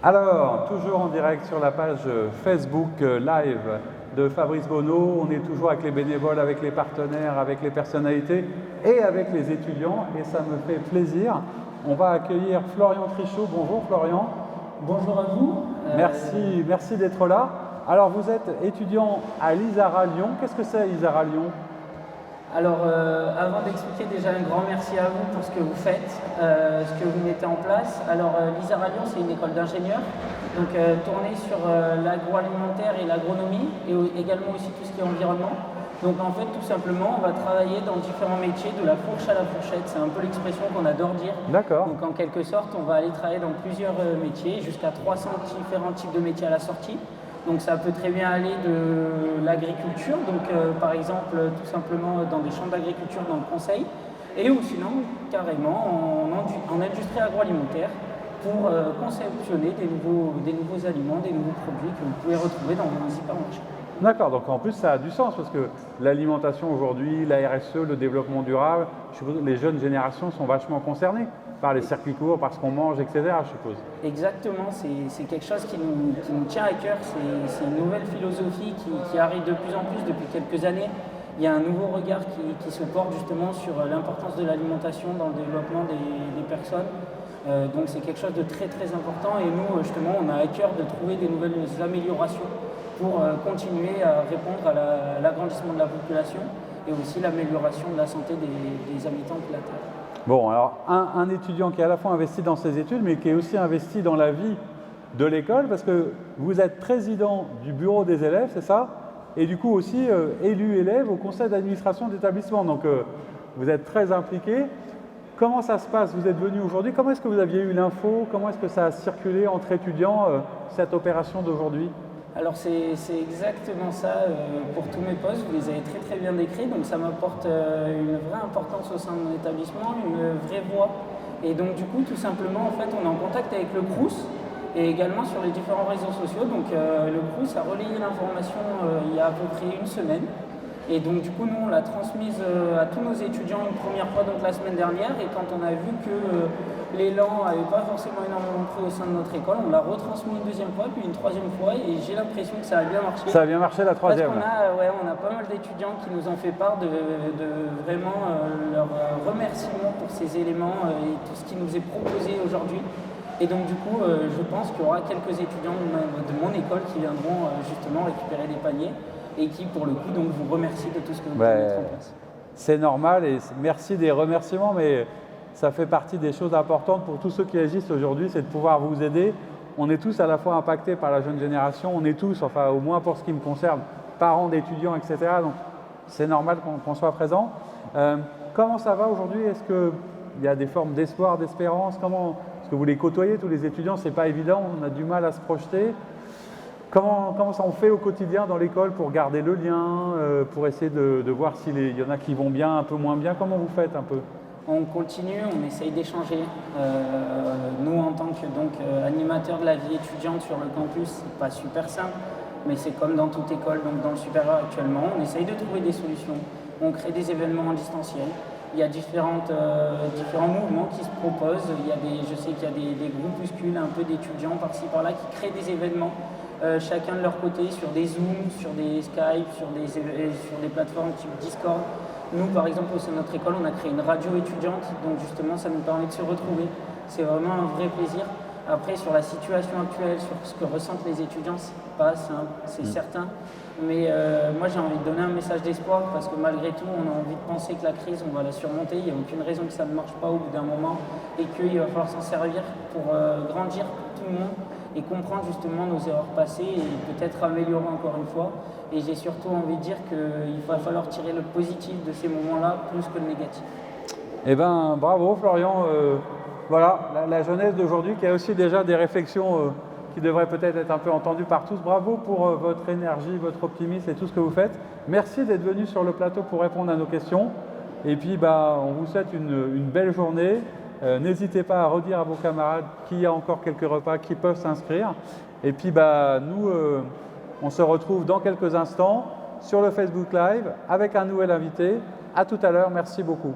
Alors, toujours en direct sur la page Facebook Live de Fabrice Bonneau, on est toujours avec les bénévoles, avec les partenaires, avec les personnalités et avec les étudiants et ça me fait plaisir. On va accueillir Florian Trichot. Bonjour Florian. Bonjour à vous. Merci d'être là. Alors vous êtes étudiant à l'ISARA Lyon. Qu'est-ce que c'est l'ISARA Lyon ? Alors avant d'expliquer, déjà un grand merci à vous pour ce que vous faites, ce que vous mettez en place. Alors l'ISARA Lyon, c'est une école d'ingénieurs, donc tournée sur l'agroalimentaire et l'agronomie et également aussi tout ce qui est environnement. Donc en fait, tout simplement, on va travailler dans différents métiers, de la fourche à la fourchette. C'est un peu l'expression qu'on adore dire. D'accord. Donc en quelque sorte, on va aller travailler dans plusieurs métiers, jusqu'à 300 différents types de métiers à la sortie. Donc ça peut très bien aller de l'agriculture, donc par exemple tout simplement dans des champs d'agriculture dans le conseil, et ou sinon carrément en industrie agroalimentaire pour conceptionner des nouveaux aliments, des nouveaux produits que vous pouvez retrouver dans vos hypermarchés. D'accord, donc en plus ça a du sens parce que l'alimentation aujourd'hui, la RSE, le développement durable, je suppose que les jeunes générations sont vachement concernées par les circuits courts, par ce qu'on mange, etc. je suppose. Exactement, c'est quelque chose qui nous tient à cœur, c'est une nouvelle philosophie qui arrive de plus en plus depuis quelques années. Il y a un nouveau regard qui se porte justement sur l'importance de l'alimentation dans le développement des personnes. Donc c'est quelque chose de très très important et nous justement on a à cœur de trouver des nouvelles améliorations pour continuer à répondre à l'agrandissement de la population et aussi l'amélioration de la santé des habitants de la Terre. Bon, alors un étudiant qui est à la fois investi dans ses études, mais qui est aussi investi dans la vie de l'école, parce que vous êtes président du bureau des élèves, c'est ça ? Et du coup aussi élu élève au conseil d'administration d'établissement. Donc vous êtes très impliqué. Comment ça se passe ? Vous êtes venu aujourd'hui. Comment est-ce que vous aviez eu l'info ? Comment est-ce que ça a circulé entre étudiants, cette opération d'aujourd'hui ? Alors c'est exactement ça pour tous mes postes, vous les avez très très bien décrits, donc ça m'apporte une vraie importance au sein de mon établissement, une vraie voix. Et donc du coup tout simplement en fait on est en contact avec le Crous et également sur les différents réseaux sociaux. Donc le Crous a relayé l'information il y a à peu près une semaine. Et donc du coup nous on l'a transmise à tous nos étudiants une première fois donc la semaine dernière, et quand on a vu que l'élan n'avait pas forcément énormément pris au sein de notre école, on l'a retransmis une deuxième fois, puis une troisième fois, et j'ai l'impression que ça a bien marché. Ça a bien marché la troisième. Parce qu'on a pas mal d'étudiants qui nous ont fait part de vraiment leur remerciement pour ces éléments et tout ce qui nous est proposé aujourd'hui. Et donc du coup je pense qu'il y aura quelques étudiants de mon école qui viendront justement récupérer des paniers et qui pour le coup donc vous remercie de tout ce que vous pouvez mettre en place. C'est normal et merci des remerciements, mais ça fait partie des choses importantes pour tous ceux qui agissent aujourd'hui, c'est de pouvoir vous aider. On est tous à la fois impactés par la jeune génération, on est tous, enfin au moins pour ce qui me concerne, parents d'étudiants, etc. Donc c'est normal qu'on soit présent. Comment ça va aujourd'hui ? Est-ce qu'il y a des formes d'espoir, d'espérance ? Est-ce que vous les côtoyez tous les étudiants ? C'est pas évident, on a du mal à se projeter. Comment ça on fait au quotidien dans l'école pour garder le lien, pour essayer de voir s'il y en a qui vont bien, un peu moins bien ? Comment vous faites un peu ? On continue, on essaye d'échanger. Nous, en tant que animateurs de la vie étudiante sur le campus, c'est pas super simple, mais c'est comme dans toute école, donc dans le supérieur actuellement, on essaye de trouver des solutions. On crée des événements en distanciel. Il y a différents mouvements qui se proposent. Je sais qu'il y a des groupuscules un peu d'étudiants par-ci par-là qui créent des événements, chacun de leur côté, sur des Zooms, sur des Skype, sur des plateformes type Discord. Nous, par exemple, au sein de notre école, on a créé une radio étudiante, donc justement, ça nous permet de se retrouver. C'est vraiment un vrai plaisir. Après, sur la situation actuelle, sur ce que ressentent les étudiants, c'est pas simple, c'est certain. Mais moi, j'ai envie de donner un message d'espoir parce que malgré tout, on a envie de penser que la crise, on va la surmonter. Il n'y a aucune raison que ça ne marche pas au bout d'un moment et qu'il va falloir s'en servir pour grandir pour tout le monde et comprendre justement nos erreurs passées et peut-être améliorer encore une fois. Et j'ai surtout envie de dire qu'il va falloir tirer le positif de ces moments-là plus que le négatif. Eh bien, bravo Florian. Voilà, la jeunesse d'aujourd'hui qui a aussi déjà des réflexions qui devraient peut-être être un peu entendues par tous. Bravo pour votre énergie, votre optimisme et tout ce que vous faites. Merci d'être venu sur le plateau pour répondre à nos questions. Et puis, on vous souhaite une belle journée. N'hésitez pas à redire à vos camarades qu'il y a encore quelques repas qui peuvent s'inscrire. Et puis, nous, on se retrouve dans quelques instants sur le Facebook Live avec un nouvel invité. À tout à l'heure. Merci beaucoup.